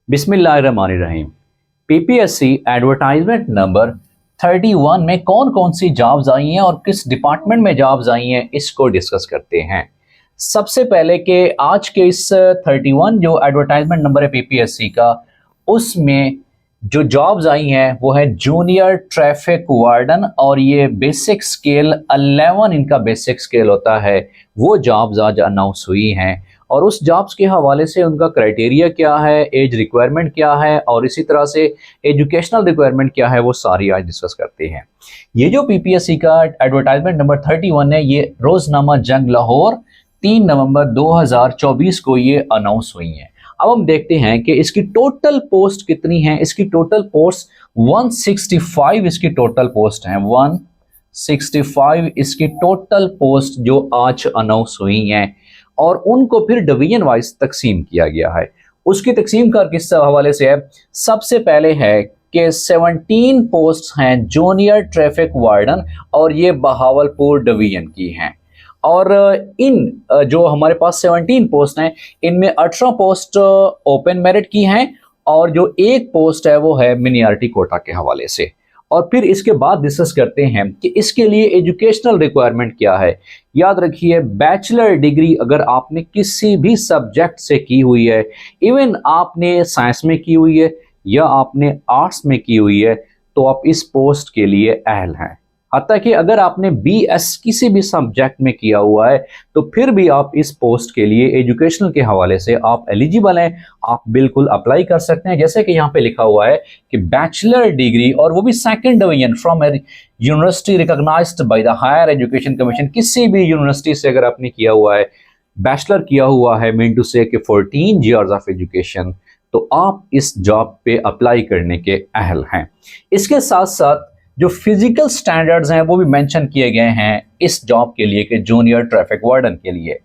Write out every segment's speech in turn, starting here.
बिस्मिल्लाहिर्रहमानिर्रहीम। PPSC advertisement number 31 में कौन कौन सी जॉब्स आई हैं और किस डिपार्टमेंट में जॉब्स आई हैं, इसको डिस्कस करते हैं। सबसे पहले कि आज के इस 31 जो एडवर्टाइजमेंट नंबर है पीपीएससी का, उसमें जो जॉब्स आई हैं वो है जूनियर ट्रैफिक वार्डन, और ये बेसिक स्केल 11 इनका बेसिक स्केल होता है। वो जॉब्स आज अनाउंस हुई हैं और उस जॉब्स के हवाले से उनका क्राइटेरिया क्या है, एज रिक्वायरमेंट क्या है और इसी तरह से एजुकेशनल रिक्वायरमेंट क्या है, वो सारी आज डिस्कस करते हैं। ये जो पीपीएससी का एडवर्टाइजमेंट नंबर 31 है, ये रोजनामा जंग लाहौर 3 नवंबर 2024 को ये अनाउंस हुई है। अब हम देखते हैं कि इसकी टोटल पोस्ट कितनी है। इसकी टोटल पोस्ट 165 इसकी टोटल पोस्ट है। 165 इसकी टोटल पोस्ट जो आज अनाउंस हुई हैं और उनको फिर डिवीजन वाइज तकसीम किया गया है। उसकी तकसीम का किस हवाले से है, सबसे पहले है कि 17 पोस्ट हैं जूनियर ट्रैफिक वार्डन और ये बहावलपुर डिवीजन की हैं। और इन जो हमारे पास 17 पोस्ट हैं, इनमें 18 पोस्ट ओपन मेरिट की हैं और जो एक पोस्ट है वो है मिनियरिटी कोटा के हवाले से। और फिर इसके बाद डिस्कस करते हैं कि इसके लिए एजुकेशनल रिक्वायरमेंट क्या है। याद रखिए, बैचलर डिग्री अगर आपने किसी भी सब्जेक्ट से की हुई है, इवन आपने साइंस में की हुई है या आपने आर्ट्स में की हुई है, तो आप इस पोस्ट के लिए अहल हैं। हत्ता कि अगर आपने बीएस किसी भी सब्जेक्ट में किया हुआ है तो फिर भी आप इस पोस्ट के लिए एजुकेशनल के हवाले से आप एलिजिबल हैं, आप बिल्कुल अप्लाई कर सकते हैं। जैसे कि यहाँ पे लिखा हुआ है कि बैचलर डिग्री, और वो भी second division from university recognised by the higher education commission. किसी भी यूनिवर्सिटी से अगर आपने किया हुआ है, बैचलर किया हुआ है, मीन टू से कि 14 ईयर्स ऑफ एजुकेशन, तो आप इस जॉब पे अप्लाई करने के अहल हैं। इसके साथ साथ जो फिजिकल स्टैंडर्ड्स हैं वो भी मेंशन किए गए हैं इस जॉब के लिए कि जूनियर ट्रैफिक वार्डन के लिए।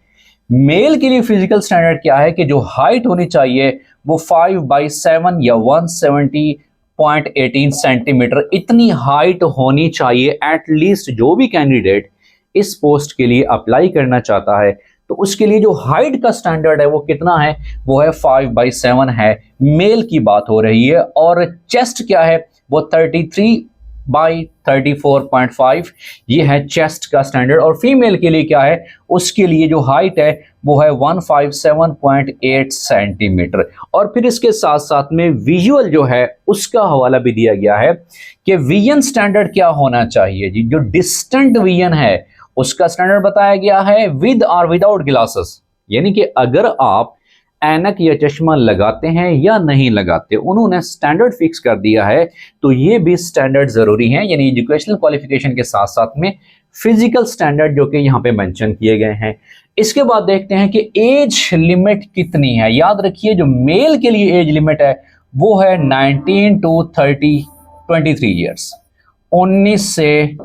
मेल के लिए फिजिकल स्टैंडर्ड क्या है कि जो हाइट होनी चाहिए वो 5/7 या 170.18 सेंटीमीटर, इतनी हाइट होनी चाहिए एटलीस्ट। जो भी कैंडिडेट इस पोस्ट के लिए अप्लाई करना चाहता है तो उसके लिए जो हाइट का स्टैंडर्ड है वो कितना है, वो है 5/7 है। मेल की बात हो रही है। और चेस्ट क्या है, वो 33/34.5 ये है चेस्ट का स्टैंडर्ड। और फीमेल के लिए क्या है, उसके लिए जो हाइट है वो है 157.8 सेंटीमीटर। और फिर इसके साथ साथ में विजुअल जो है उसका हवाला भी दिया गया है कि विजन स्टैंडर्ड क्या होना चाहिए जी। जो डिस्टेंट विजन है उसका स्टैंडर्ड बताया गया है विद और विदाउट ग्लासेस, यानी कि अगर आप ऐनक या चश्मा लगाते हैं या नहीं लगाते, उन्होंने स्टैंडर्ड फिक्स कर दिया है। तो ये भी स्टैंडर्ड जरूरी है, यानी एजुकेशनल क्वालिफिकेशन के साथ साथ में फिजिकल स्टैंडर्ड जो कि यहाँ पे मेंशन किए गए हैं। इसके बाद देखते हैं कि एज लिमिट कितनी है। याद रखिए, जो मेल के लिए एज लिमिट है वो है 19 to 23 ईयर्स, 19 से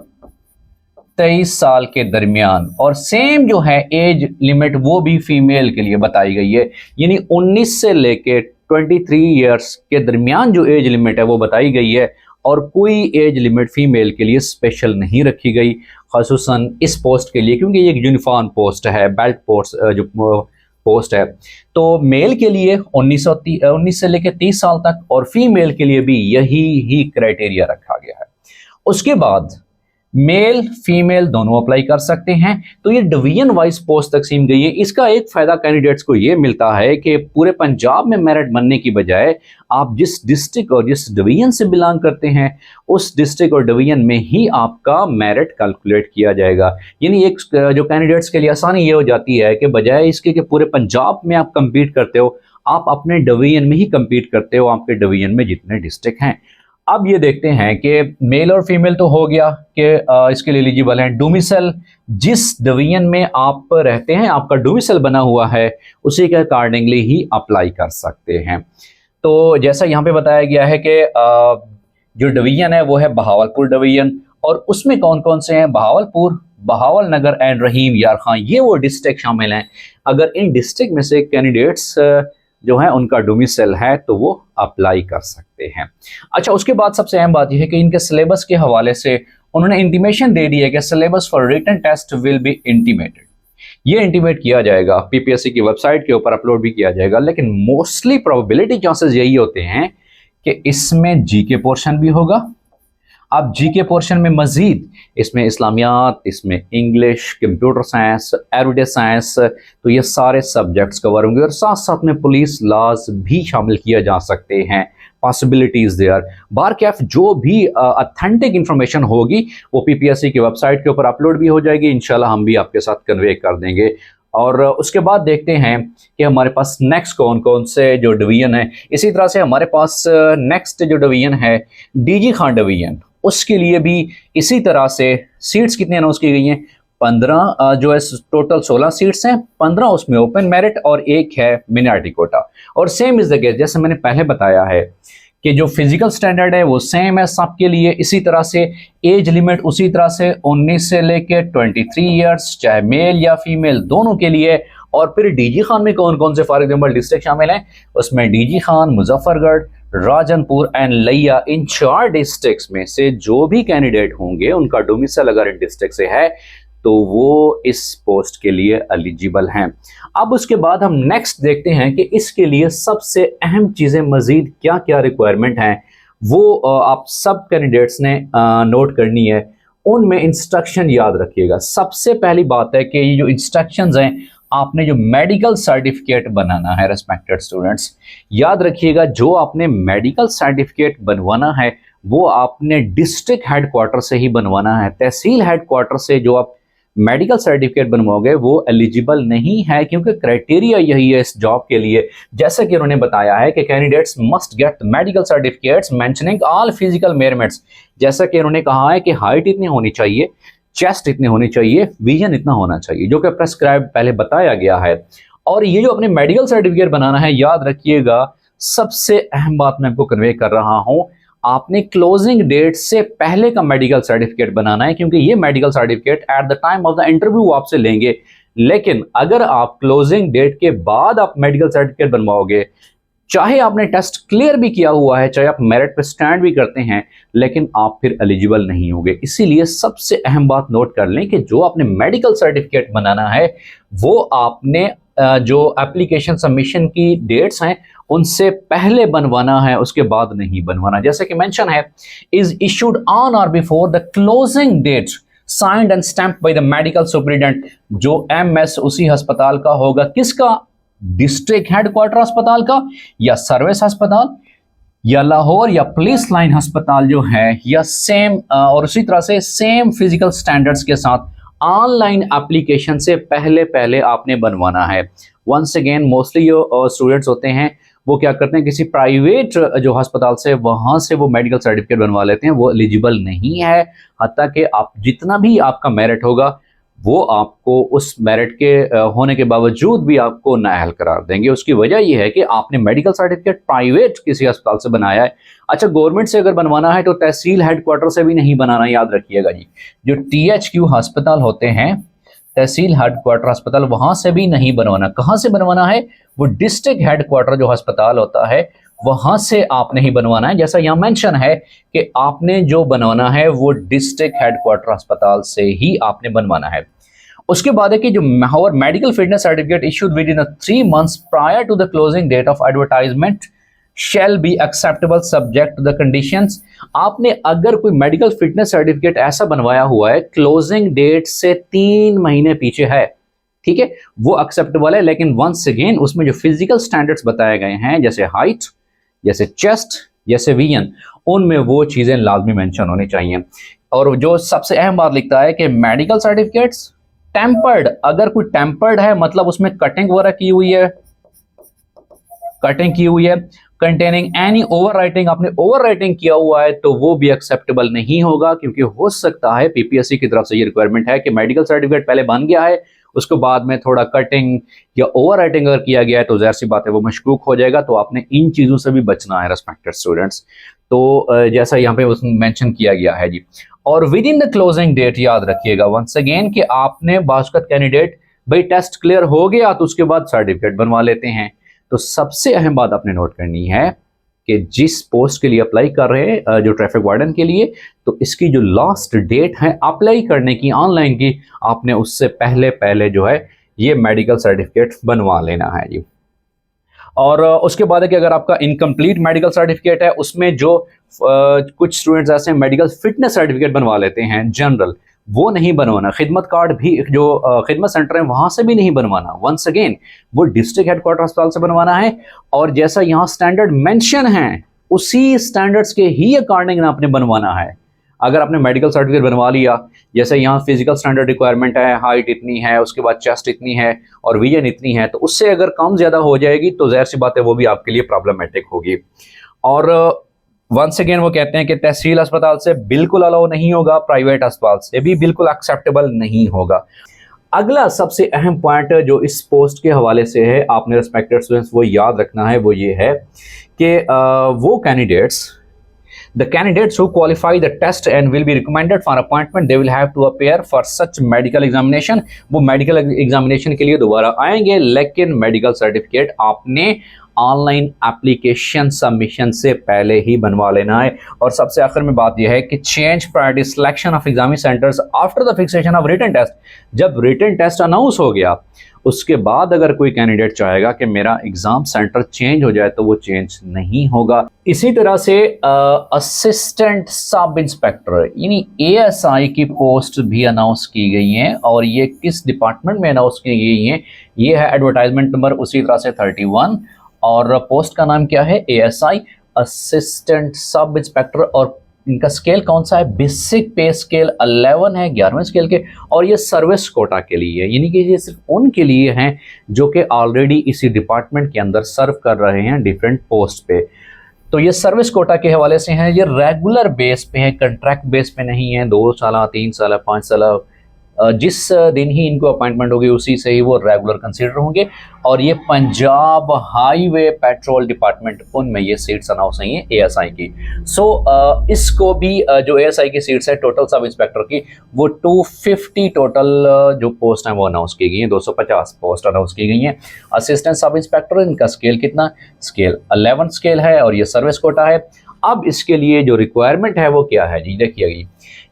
23 साल के दरमियान। और सेम जो है एज लिमिट वो भी फीमेल के लिए बताई गई है, यानी 19 से लेके 23 ईयर्स के दरमियान जो एज लिमिट है वो बताई गई है। और कोई एज लिमिट फीमेल के लिए स्पेशल नहीं रखी गई, खासूसन इस पोस्ट के लिए, क्योंकि ये एक यूनिफॉर्म पोस्ट है, बेल्ट पोस्ट जो पोस्ट है। तो मेल के लिए 19 से लेकर 30 साल तक और फीमेल के लिए भी यही ही क्राइटेरिया रखा गया है। उसके बाद मेल फीमेल दोनों अप्लाई कर सकते हैं। तो ये डिवीजन वाइज पोस्ट तकसीम गई है। इसका एक फायदा कैंडिडेट्स को ये मिलता है कि पूरे पंजाब में मेरिट बनने की बजाय आप जिस डिस्ट्रिक्ट और जिस डिवीजन से बिलोंग करते हैं उस डिस्ट्रिक्ट और डिवीजन में ही आपका मेरिट कैलकुलेट किया जाएगा। यानी एक जो कैंडिडेट्स के लिए आसानी ये हो जाती है कि बजाय इसके कि पूरे पंजाब में आप कम्पीट करते हो, आप अपने डिवीजन में ही कम्पीट करते हो, आपके डिवीजन में जितने डिस्ट्रिक्ट हैं। अब ये देखते हैं कि मेल और फीमेल तो हो गया कि इसके लिए एलिजिबल हैं। डोमिसाइल, जिस डिवीजन में आप रहते हैं, आपका डोमिसाइल बना हुआ है, उसी के अकॉर्डिंगली ही अप्लाई कर सकते हैं। तो जैसा यहाँ पे बताया गया है कि जो डिवीजन है वो है बहावलपुर डिवीजन, और उसमें कौन कौन से हैं, बहावलपुर, बहावल नगर एंड रहीम यार खां, ये वो डिस्ट्रिक्ट शामिल हैं। अगर इन डिस्ट्रिक्ट में से कैंडिडेट्स जो है उनका डोमिसाइल है तो वो अप्लाई कर सकते हैं। अच्छा, उसके बाद सबसे अहम बात यह है कि इनके सिलेबस के हवाले से उन्होंने इंटीमेशन दे दी है कि syllabus for written test will be intimated, ये इंटीमेट किया जाएगा, पीपीएससी की वेबसाइट के ऊपर अपलोड भी किया जाएगा। लेकिन मोस्टली प्रोबेबिलिटी चांसेस यही होते हैं कि इसमें जीके पोर्शन भी होगा। अब जीके पोर्शन में मजीद इसमें इस्लामियात, इसमें English, computer science, everyday science, तो ये सारे सब्जेक्ट्स कवर होंगे और साथ साथ में पुलिस लॉज भी शामिल किया जा सकते हैं। Possibilities there. बार कैफ जो भी ऑथेंटिक इंफॉर्मेशन होगी वो पीपीएससी की वेबसाइट के ऊपर अपलोड भी हो जाएगी, इंशाल्लाह हम भी आपके साथ कन्वे कर देंगे। और उसके बाद देखते हैं कि हमारे पास नेक्स्ट कौन कौन से जो डिवीजन है। इसी तरह से हमारे पास नेक्स्ट जो डिवीजन है डीजी खान डिवीजन, उसके लिए भी इसी तरह से सीट्स कितनी अनाउंस की गई हैं, 15 जो है टोटल 16 सीट्स हैं, 15 उसमें ओपन मेरिट और एक है मिनॉरिटी कोटा। और सेम इज द केस, जैसे मैंने पहले बताया है कि जो फिजिकल स्टैंडर्ड है वो सेम है सबके लिए। इसी तरह से एज लिमिट उसी तरह से 19 से लेके 23 ईयर्स, चाहे मेल या फीमेल दोनों के लिए। और फिर डीजी खान में कौन कौन से फॉर एग्जाम्पल डिस्ट्रिक्ट शामिल हैं, उसमें डीजी खान, मुजफ्फरगढ़, राजनपुर एंड लिया, इन 4 डिस्ट्रिक्ट्स में से जो भी कैंडिडेट होंगे उनका डोमिसाइल अगर इन डिस्ट्रिक्ट से है तो वो इस पोस्ट के लिए एलिजिबल हैं। अब उसके बाद हम नेक्स्ट देखते हैं कि इसके लिए सबसे अहम चीज़ें मजीद क्या क्या रिक्वायरमेंट हैं, वो आप सब कैंडिडेट्स ने नोट करनी है। उनमें इंस्ट्रक्शन याद रखिएगा। सबसे पहली बात है कि ये जो इंस्ट्रक्शंस हैं, आपने जो मेडिकल सर्टिफिकेट बनाना है रेस्पेक्टेड स्टूडेंट्स, याद रखिएगा जो आपने मेडिकल सर्टिफिकेट बनवाना है वो आपने डिस्ट्रिक्ट हेडक्वार्टर से ही बनवाना है। तहसील हेडक्वार्टर से जो आप मेडिकल सर्टिफिकेट बनवाओगे वो एलिजिबल नहीं है, क्योंकि क्राइटेरिया यही है इस जॉब के लिए। जैसे कि उन्होंने बताया है कि candidates must get medical certificates mentioning all physical measurements. जैसा कि उन्होंने कहा है कि हाइट इतनी होनी चाहिए, चेस्ट इतनी होनी चाहिए, विजन इतना होना चाहिए, जो कि प्रेस्क्राइब पहले बताया गया है। और ये जो अपने मेडिकल सर्टिफिकेट बनाना है, याद रखिएगा सबसे अहम बात मैं आपको कन्वे कर रहा हूं, आपने क्लोजिंग डेट से पहले का मेडिकल सर्टिफिकेट बनाना है, क्योंकि ये medical certificate at the time of the interview आपसे लेंगे। लेकिन अगर आप क्लोजिंग डेट के बाद आप मेडिकल सर्टिफिकेट बनवाओगे, चाहे आपने टेस्ट क्लियर भी किया हुआ है, चाहे आप मेरिट पे स्टैंड भी करते हैं, लेकिन आप फिर एलिजिबल नहीं होंगे। इसीलिए सबसे अहम बात नोट कर लें कि जो आपने मेडिकल सर्टिफिकेट बनाना है वो आपने जो एप्लीकेशन सबमिशन की डेट्स हैं उनसे पहले बनवाना है, उसके बाद नहीं बनवाना। जैसे कि मेंशन है, is issued on or before the closing date signed and stamped by the medical superintendent. जो एमएस उसी अस्पताल का होगा, किसका, डिस्ट्रिक्ट हेडक्वार्टर अस्पताल का, या सर्विस अस्पताल, या लाहौर या पुलिस लाइन अस्पताल जो है, या सेम और उसी तरह से सेम फिजिकल स्टैंडर्ड्स के साथ ऑनलाइन एप्लीकेशन से पहले पहले आपने बनवाना है। वंस अगेन मोस्टली जो स्टूडेंट्स होते हैं वो क्या करते हैं, किसी प्राइवेट जो अस्पताल से वहां से वो मेडिकल सर्टिफिकेट बनवा लेते हैं, वो एलिजिबल नहीं है। हत्ता कि आप जितना भी आपका मेरिट होगा वो आपको उस मेरिट के होने के बावजूद भी आपको नाअहल करार देंगे। उसकी वजह यह है कि आपने मेडिकल सर्टिफिकेट प्राइवेट किसी अस्पताल से बनाया है। अच्छा, गवर्नमेंट से अगर बनवाना है तो तहसील हेडक्वार्टर से भी नहीं बनाना, याद रखिएगा जी। जो THQ अस्पताल होते हैं, तहसील हेडक्वार्टर अस्पताल, वहां से भी नहीं बनवाना। कहाँ से बनवाना है, वो डिस्ट्रिक्ट हेडक्वार्टर जो अस्पताल होता है वहां से आपने ही बनवाना है। जैसा यहाँ मेंशन है कि आपने जो बनवाना है वो डिस्ट्रिक्ट हेडक्वार्टर अस्पताल से ही आपने बनवाना है। उसके बाद है कि जो medical fitness certificate issued within 3 months prior to the closing date of advertisement shall be acceptable subject to the conditions. आपने अगर कोई मेडिकल फिटनेस सर्टिफिकेट ऐसा बनवाया हुआ है क्लोजिंग डेट से 3 महीने पीछे है, ठीक है, वो एक्सेप्टेबल है। लेकिन वंस अगेन उसमें जो फिजिकल स्टैंडर्ड्स बताए गए हैं, जैसे हाइट, जैसे चेस्ट, जैसे विजन, उनमें वो चीजें लाजमी मेंशन होनी चाहिए। और जो सबसे अहम बात लिखता है कि मेडिकल सर्टिफिकेट्स टेम्पर्ड, अगर कोई टेम्पर्ड है मतलब उसमें कटिंग वगैरह की हुई है, कंटेनिंग एनी ओवर राइटिंग, आपने ओवर राइटिंग किया हुआ है तो वो भी एक्सेप्टेबल नहीं होगा। क्योंकि हो सकता है पीपीएससी की तरफ से ये रिक्वायरमेंट है कि मेडिकल सर्टिफिकेट पहले बन गया है, उसके बाद में थोड़ा कटिंग या ओवर राइटिंग अगर किया गया है तो जाहिर सी बात है वो मशकूक हो जाएगा। तो आपने इन चीज़ों से भी बचना है रेस्पेक्टेड स्टूडेंट्स। तो जैसा यहाँ पे उसमें मेंशन किया गया है जी। और within the closing date याद रखिएगा वंस अगेन कि आपने बास्कत कैंडिडेट भाई टेस्ट क्लियर हो गया तो उसके बाद सर्टिफिकेट बनवा लेते हैं। तो सबसे अहम बात आपने नोट करनी है कि जिस पोस्ट के लिए अप्लाई कर रहे हैं जो ट्रैफिक वार्डन के लिए, तो इसकी जो लास्ट डेट है अप्लाई करने की ऑनलाइन की, आपने उससे पहले पहले जो है ये मेडिकल सर्टिफिकेट बनवा लेना है जी। और उसके बाद है कि अगर आपका इनकम्प्लीट मेडिकल सर्टिफिकेट है, उसमें जो कुछ स्टूडेंट्स ऐसे हैं मेडिकल फिटनेस सर्टिफिकेट बनवा लेते हैं जनरल, वो नहीं बनवाना। खिदमत कार्ड भी जो खिदमत सेंटर है वहां से भी नहीं बनवाना। वंस अगेन वो डिस्ट्रिक्ट हेडक्वार्टर अस्पताल से बनवाना है, और जैसा यहाँ स्टैंडर्ड मेंशन है उसी स्टैंडर्ड्स के ही अकॉर्डिंग आपने बनवाना है। अगर आपने मेडिकल सर्टिफिकेट बनवा लिया, जैसे यहाँ फिजिकल स्टैंडर्ड रिक्वायरमेंट है, हाइट इतनी है, उसके बाद चेस्ट इतनी है और विजन इतनी है, तो उससे अगर कम ज़्यादा हो जाएगी तो जाहिर सी बात है वो भी आपके लिए प्रॉब्लमेटिक होगी। और वंस अगेन वो कहते हैं कि तहसील अस्पताल से बिल्कुल अलाउ नहीं होगा, प्राइवेट अस्पताल से भी बिल्कुल एक्सेप्टेबल नहीं होगा। अगला सबसे अहम पॉइंट जो इस पोस्ट के हवाले से है, आपने रिस्पेक्टेड स्टूडेंट्स वो याद रखना है, वो ये है कि वो candidates, the candidates who qualify the test and will be recommended for appointment, they will have to appear for such medical examination। वो मेडिकल एग्जामिनेशन के लिए दोबारा आएंगे, लेकिन मेडिकल सर्टिफिकेट आपने ऑनलाइन एप्लीकेशन सबमिशन से पहले ही बनवा लेना है। और सबसे आखिर में बात यह है कि change priority selection of examination centres after the fixation of written test. जब रिटन टेस्ट अनाउंस हो गया उसके बाद अगर कोई कैंडिडेट चाहेगा कि मेरा एग्जाम सेंटर चेंज हो जाए तो वो चेंज नहीं होगा। इसी तरह से असिस्टेंट सब इंस्पेक्टर यानी ASI की पोस्ट भी अनाउंस की गई हैं, और ये किस डिपार्टमेंट में अनाउंस की गई हैं, ये है एडवर्टाइजमेंट नंबर उसी तरह से 31, और पोस्ट का नाम क्या है, ASI असिस्टेंट सब इंस्पेक्टर। और इनका स्केल कौन सा है, बेसिक पे स्केल 11 है, 11वें स्केल के, और ये सर्विस कोटा के लिए है, यानी कि ये सिर्फ उनके लिए हैं जो कि ऑलरेडी इसी डिपार्टमेंट के अंदर सर्व कर रहे हैं डिफरेंट पोस्ट पे। तो ये सर्विस कोटा के हवाले से हैं, ये रेगुलर बेस पे है, कंट्रैक्ट बेस पे नहीं है, 2 साल 3 साल 5 साल, जिस दिन ही इनको अपॉइंटमेंट होगी उसी से ही वो रेगुलर कंसीडर होंगे। और ये पंजाब हाईवे पेट्रोल डिपार्टमेंट, उनमें ये सीट्स अनाउंस हुई हैं ASI की। सो इसको भी जो ASI की सीट्स है टोटल सब इंस्पेक्टर की, वो 250 टोटल जो पोस्ट हैं वो अनाउंस की गई हैं, 250 पोस्ट अनाउंस की गई हैं। असिस्टेंट सब इंस्पेक्टर, इनका स्केल कितना, स्केल 11 स्केल है, और ये सर्विस कोटा है। अब इसके लिए जो रिक्वायरमेंट है वो क्या है जी, देखिए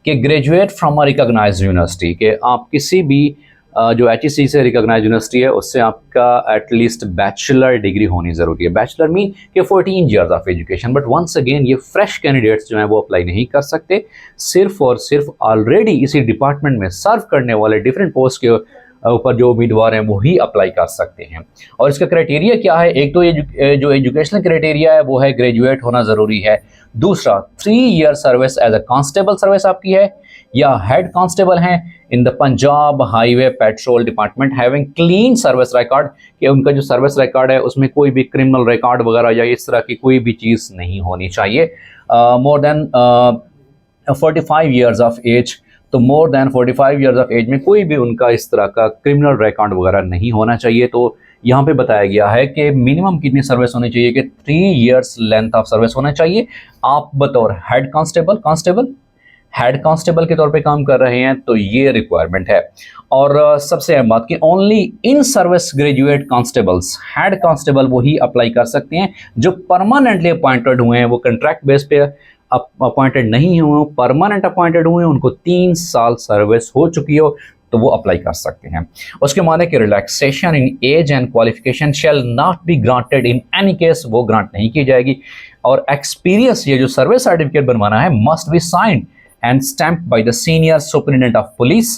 कि graduate from a recognised university, के आप किसी भी जो HEC से रिकॉग्नाइज्ड यूनिवर्सिटी है उससे आपका एटलीस्ट बैचलर डिग्री होनी ज़रूरी है। बैचलर मीन कि 14 years of education. But once again ये फ्रेश कैंडिडेट्स जो हैं वो अप्लाई नहीं कर सकते, सिर्फ और सिर्फ ऑलरेडी इसी डिपार्टमेंट में सर्व करने वाले डिफरेंट पोस्ट के ऊपर जो उम्मीदवार हैं वो ही अप्लाई कर सकते हैं। और इसका क्राइटेरिया क्या है, एक तो ये जो एजुकेशनल क्राइटेरिया है वो है ग्रेजुएट होना ज़रूरी है। दूसरा 3 year service as a constable service आपकी है, या हेड कांस्टेबल हैं in the Punjab highway patrol department having clean service record, कि उनका जो सर्विस रिकॉर्ड है उसमें कोई भी क्रिमिनल रिकॉर्ड वगैरह या इस तरह की कोई भी चीज़ नहीं होनी चाहिए। More than 45 years of age, तो more than 45 years of age में कोई भी उनका इस तरह का क्रिमिनल रिकॉर्ड वगैरह नहीं होना चाहिए। तो यहाँ पे बताया गया है कि मिनिमम कितनी सर्विस होनी चाहिए, कि 3 ईयर्स लेंथ ऑफ सर्विस होना चाहिए। आप बतौर हेड कांस्टेबल के तौर पे काम कर रहे हैं, तो ये रिक्वायरमेंट है। और सबसे अहम बात कि only in service graduate constables, head constable वही अप्लाई कर सकते हैं जो परमानेंटली अपॉइंटेड हुए हैं, वो कंट्रैक्ट बेस पे अपॉइंटेड नहीं हुए, परमानेंट अपॉइंटेड हुए, उनको 3 साल सर्विस हो चुकी हो तो वो अप्लाई कर सकते हैं। उसके माने कि relaxation in age and qualification shall not be granted in any case, वो ग्रांट नहीं की जाएगी। और एक्सपीरियंस, ये जो सर्विस सर्टिफिकेट बनवाना है, must be signed and stamped by the senior superintendent of police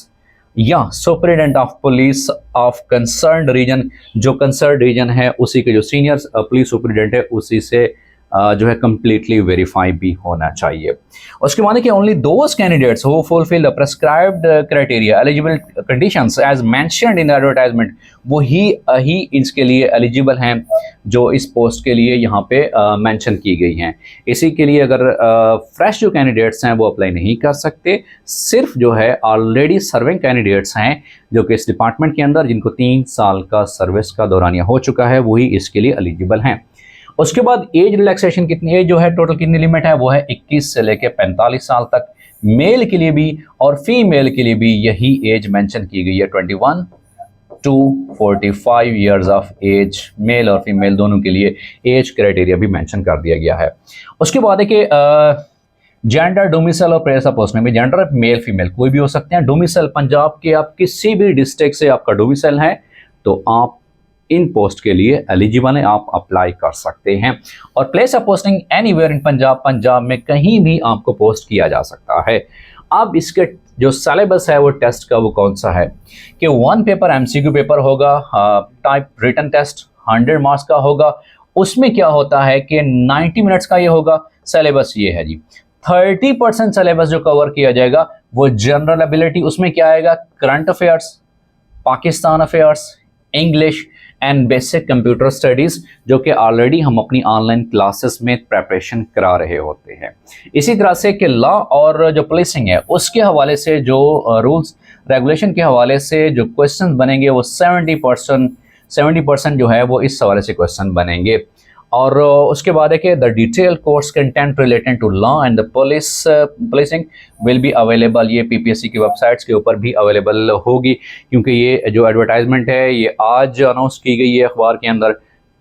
या superintendent of police of concerned region, जो कंसर्न्ड रीजन है उसी के जो सीनियर पुलिस सुपरिटेंडेंट है उसी से जो है कंप्लीटली वेरीफाई भी होना चाहिए। उसके माने कि only those candidates who fulfil the prescribed criteria eligible conditions as mentioned in the advertisement, वो ही इसके लिए एलिजिबल हैं जो इस पोस्ट के लिए यहाँ पे मेंशन की गई हैं। इसी के लिए अगर फ्रेश जो कैंडिडेट्स हैं वो अप्लाई नहीं कर सकते, सिर्फ जो है ऑलरेडी सर्विंग कैंडिडेट्स हैं जो कि इस डिपार्टमेंट के अंदर जिनको 3 साल का सर्विस का दौरानिया हो चुका है, वही इसके लिए एलिजिबल हैं। उसके बाद एज रिलैक्सेशन कितनी, एज जो है टोटल कितनी लिमिट है, वो है 21 से लेके 45 साल तक, मेल के लिए भी और फीमेल के लिए भी यही एज मेंशन की गई है, 21 to 45 years of age, male और फीमेल दोनों के लिए एज क्राइटेरिया भी मेंशन कर दिया गया है। उसके बाद है कि जेंडर, डोमिसाइल और प्लेस ऑफ पोस्ट में भी जेंडर मेल फीमेल कोई भी हो सकते हैं। डोमिसाइल पंजाब के आप किसी भी डिस्ट्रिक्ट से आपका डोमिसाइल है तो आप इन पोस्ट के लिए एलिजिबल हैं, आप अप्लाई कर सकते हैं। और place of posting anywhere in Punjab, Punjab में कहीं भी आपको पोस्ट किया जा सकता है। अब इसके जो सिलेबस है वो टेस्ट का वो कौन सा है कि 1 पेपर एमसीक्यू पेपर होगा, टाइप रिटन टेस्ट 100 मार्क्स का होगा। उसमें क्या होता है कि 90 मिनट्स का ये होगा। सिलेबस ये है जी, 30% सिलेबस जो कवर किया जाएगा वो जनरल एबिलिटी, उसमें क्या आएगा, current affairs, Pakistan affairs, English and basic computer studies, जो कि ऑलरेडी हम अपनी ऑनलाइन क्लासेस में प्रेपरेशन करा रहे होते हैं। इसी तरह से कि लॉ और जो पुलिसिंग है उसके हवाले से जो रूल्स रेगुलेशन के हवाले से जो क्वेश्चन बनेंगे वो 70% जो है वो इस हवाले से क्वेश्चन बनेंगे। और उसके बाद है कि the detail course content related to law and the policing will be available. ये पीपीएससी की वेबसाइट्स के ऊपर भी अवेलेबल होगी, क्योंकि ये जो एडवर्टाइजमेंट है ये आज अनाउंस की गई है अखबार के अंदर।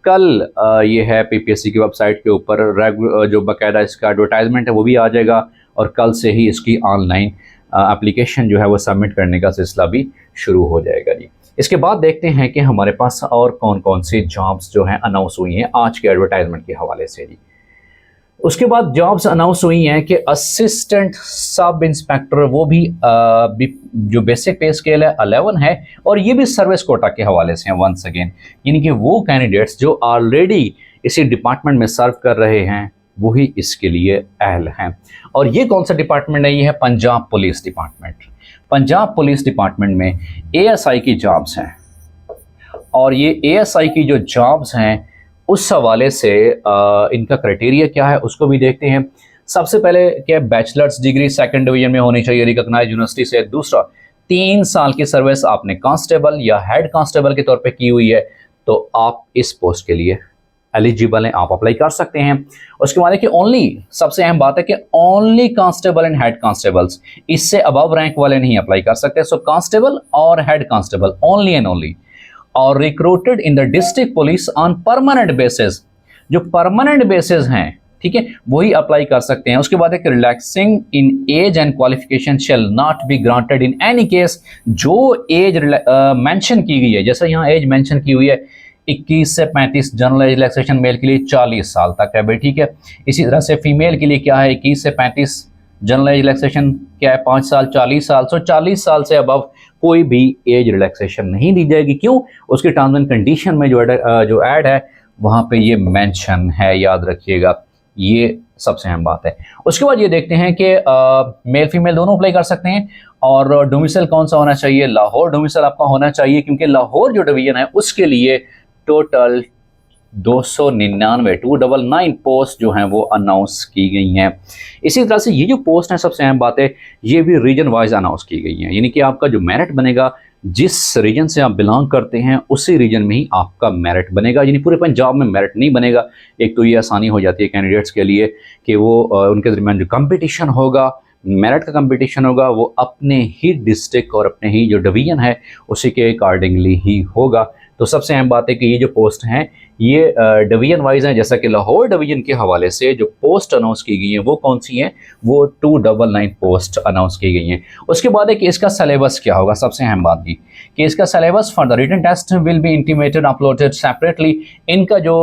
कल ये है पीपीएससी की वेबसाइट के ऊपर जो बाकायदा इसका एडवर्टाइजमेंट है वो भी आ जाएगा, और कल से ही इसकी ऑनलाइन एप्लीकेशन जो है वो सबमिट करने का सिलसिला भी शुरू हो जाएगा जी। इसके बाद देखते हैं कि हमारे पास और कौन कौन सी जॉब्स जो हैं अनाउंस हुई हैं आज के एडवर्टाइजमेंट के हवाले से जी। उसके बाद जॉब्स अनाउंस हुई हैं कि असिस्टेंट सब इंस्पेक्टर, वो भी जो बेसिक पे स्केल है 11 है, और ये भी सर्विस कोटा के हवाले से हैं वंस अगेन, यानी कि वो कैंडिडेट्स जो ऑलरेडी इसी डिपार्टमेंट में सर्व कर रहे हैं वही इसके लिए अहल हैं। और ये कौन सा डिपार्टमेंट है, ये है Punjab police department. Punjab police department में एएसआई की जॉब्स हैं, और ये एएसआई की जो जॉब्स हैं उस हवाले से इनका क्राइटेरिया क्या है उसको भी देखते हैं। सबसे पहले क्या, बैचलर्स डिग्री 2nd डिवीजन में होनी चाहिए रिकॉग्नाइज यूनिवर्सिटी से। दूसरा, 3 साल की सर्विस आपने कांस्टेबल या हेड कांस्टेबल के तौर पे की हुई है, तो आप इस पोस्ट के लिए एलिजिबल हैं, आप अप्लाई कर सकते हैं। उसके बाद है कि ओनली, सबसे अहम बात है कि only constable and head constables, इससे अबव रैंक वाले नहीं अप्लाई कर सकते। सो कांस्टेबल और head constable only and only, और recruited in the district police on permanent basis, जो परमानेंट बेसिस हैं, ठीक है, वही अप्लाई कर सकते हैं। उसके बाद है कि relaxing in age and qualification shall not be granted in any case. जो एज मेंशन की गई है, जैसे यहाँ एज मेंशन की हुई है 21 से 35, जनरल एज रिलैक्सेशन मेल के लिए 40 साल तक है भाई, ठीक है। इसी तरह से फीमेल के लिए क्या है, 21 से 35, जनरल एज रिलैक्सेशन क्या है 5 साल, 40 साल। सो 40 साल से अबव कोई भी एज रिलैक्सेशन नहीं दी जाएगी। क्यों? उसके टर्म्स एंड कंडीशन में जो ऐड है वहाँ पे ये मेंशन है, याद रखिएगा, ये सबसे अहम बात है। उसके बाद ये देखते हैं कि मेल फीमेल दोनों अप्लाई कर सकते हैं। और डोमिसाइल कौन सा होना चाहिए, लाहौर डोमिसाइल आपका होना चाहिए, क्योंकि लाहौर जो डिवीजन है उसके लिए टोटल 299 पोस्ट जो हैं वो अनाउंस की गई हैं। इसी तरह से ये जो पोस्ट है, सबसे अहम बात है, ये भी रीजन वाइज अनाउंस की गई हैं, यानी कि आपका जो मेरिट बनेगा, जिस रीजन से आप बिलोंग करते हैं उसी रीजन में ही आपका मेरिट बनेगा, यानी पूरे पंजाब में मेरिट नहीं बनेगा। एक तो ये आसानी हो जाती है कैंडिडेट्स के लिए कि वो उनके दरमियान जो कंपटीशन होगा, मेरिट का कंपटीशन होगा, वो अपने ही डिस्ट्रिक्ट और अपने ही जो डिवीजन है उसी के अकॉर्डिंगली ही होगा। तो सबसे अहम बात है कि ये जो पोस्ट हैं ये डिवीजन वाइज हैं, जैसा कि लाहौर डिवीजन के हवाले से जो पोस्ट अनाउंस की गई हैं वो कौन सी हैं, वो 299 पोस्ट अनाउंस की गई हैं। उसके बाद है कि इसका सिलेबस क्या होगा, सबसे अहम बात की कि इसका syllabus for the written test will be intimated uploaded separately. इनका जो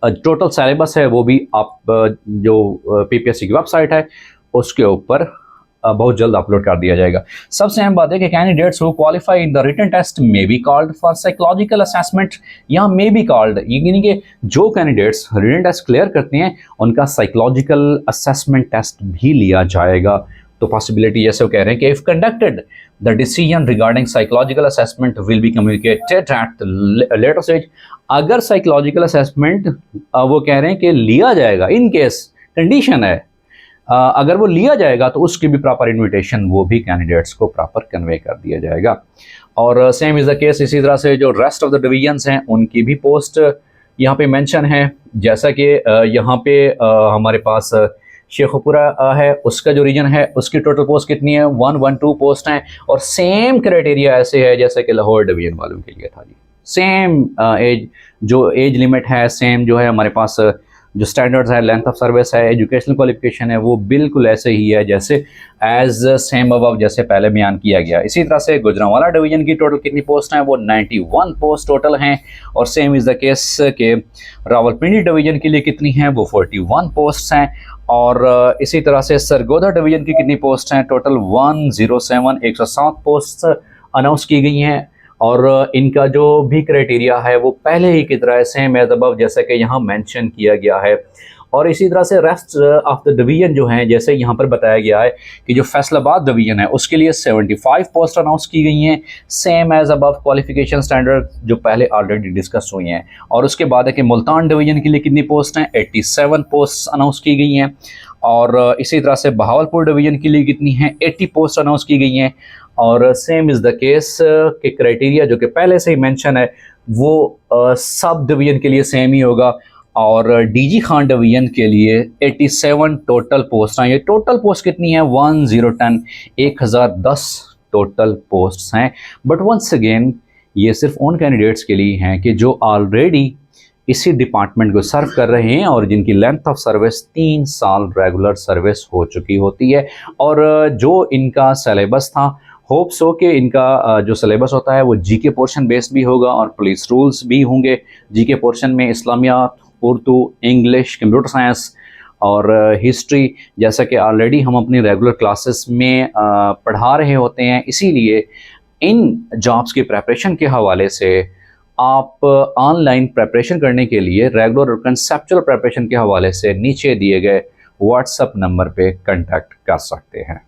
टोटल सिलेबस है वो भी आप जो पीपीएससी की वेबसाइट है उसके ऊपर बहुत जल्द अपलोड कर दिया जाएगा। सबसे अहम बात है कि candidates who qualify in the written test may be called for psychological assessment. यहाँ मे बी कॉल्ड, यानी कि जो कैंडिडेट्स रिटन टेस्ट क्लियर करते हैं उनका साइकोलॉजिकल असेसमेंट टेस्ट भी लिया जाएगा। तो पॉसिबिलिटी जैसे वो कह रहे हैं कि if conducted the decision regarding psychological assessment will be communicated at later stage. अगर साइकोलॉजिकल असेसमेंट वो कह रहे हैं कि लिया जाएगा, इन केस कंडीशन है, अगर वो लिया जाएगा तो उसकी भी प्रॉपर इन्विटेशन वो भी कैंडिडेट्स को प्रॉपर कन्वे कर दिया जाएगा। और सेम इज़ द केस, इसी तरह से जो रेस्ट ऑफ द डिवीजन्स हैं उनकी भी पोस्ट यहाँ पे मेंशन है। जैसा कि यहाँ पे हमारे पास शेखुपुरा है, उसका जो रीजन है उसकी टोटल पोस्ट कितनी है, 112 पोस्ट हैं। और सेम क्राइटेरिया ऐसे है जैसे कि लाहौर डिवीजन वालों के लिए था जी। सेम एज जो एज लिमिट है, सेम जो है हमारे पास जो स्टैंडर्ड्स है, लेंथ ऑफ सर्विस है, एजुकेशनल क्वालिफिकेशन है, वो बिल्कुल ऐसे ही है जैसे एज सेम अबव, जैसे पहले बयान किया गया। इसी तरह से गुजरांवाला डिवीजन की टोटल कितनी पोस्ट हैं, वो 91 पोस्ट टोटल हैं। और सेम इज़ द केस के रावलपिंडी डिवीजन के लिए कितनी हैं, वो 41 पोस्ट हैं। और इसी तरह से सरगोदा डिवीजन की कितनी पोस्ट हैं, टोटल 107 पोस्ट अनाउंस की गई हैं। और इनका जो भी क्राइटेरिया है वो पहले ही की तरह सेम एज अबव, जैसे कि यहाँ मेंशन किया गया है। और इसी तरह से रेस्ट ऑफ द डिवीजन जो हैं, जैसे यहाँ पर बताया गया है कि जो फैसलाबाद डिवीजन है उसके लिए 75 पोस्ट अनाउंस की गई हैं, same age above qualification standard जो पहले ऑलरेडी डिस्कस हुई हैं। और उसके बाद है कि मुल्तान डिवीजन के लिए कितनी पोस्ट हैं, 87 पोस्ट अनाउंस की गई हैं। और इसी तरह से बहावलपुर डिवीजन के लिए कितनी हैं, 80 पोस्ट अनाउंस की गई हैं। और सेम इज़ द केस के क्राइटेरिया जो कि पहले से ही मेंशन है वो सब डिवीजन के लिए सेम ही होगा। और डीजी खान डिवीजन के लिए 87 टोटल पोस्ट हैं। ये टोटल पोस्ट कितनी है, 1010 टोटल पोस्ट हैं। बट वंस अगेन ये सिर्फ उन कैंडिडेट्स के लिए हैं कि जो ऑलरेडी इसी डिपार्टमेंट को सर्व कर रहे हैं और जिनकी लेंथ ऑफ सर्विस 3 साल रेगुलर सर्विस हो चुकी होती है। और जो इनका सिलेबस था, होप्स हो कि इनका जो सिलेबस होता है वो जीके पोर्शन बेस्ड भी होगा और पुलिस रूल्स भी होंगे। जीके पोर्शन में इस्लामियात, उर्दू, इंग्लिश, कंप्यूटर साइंस और हिस्ट्री, जैसा कि ऑलरेडी हम अपनी रेगुलर क्लासेस में पढ़ा रहे होते हैं। इसीलिए इन जॉब्स की प्रेपरेशन के हवाले से आप ऑनलाइन प्रेपरेशन करने के लिए रेगुलर और कंसेप्चुअल प्रेपरेशन के हवाले से नीचे दिए गए व्हाट्सएप नंबर पे कांटेक्ट कर सकते हैं।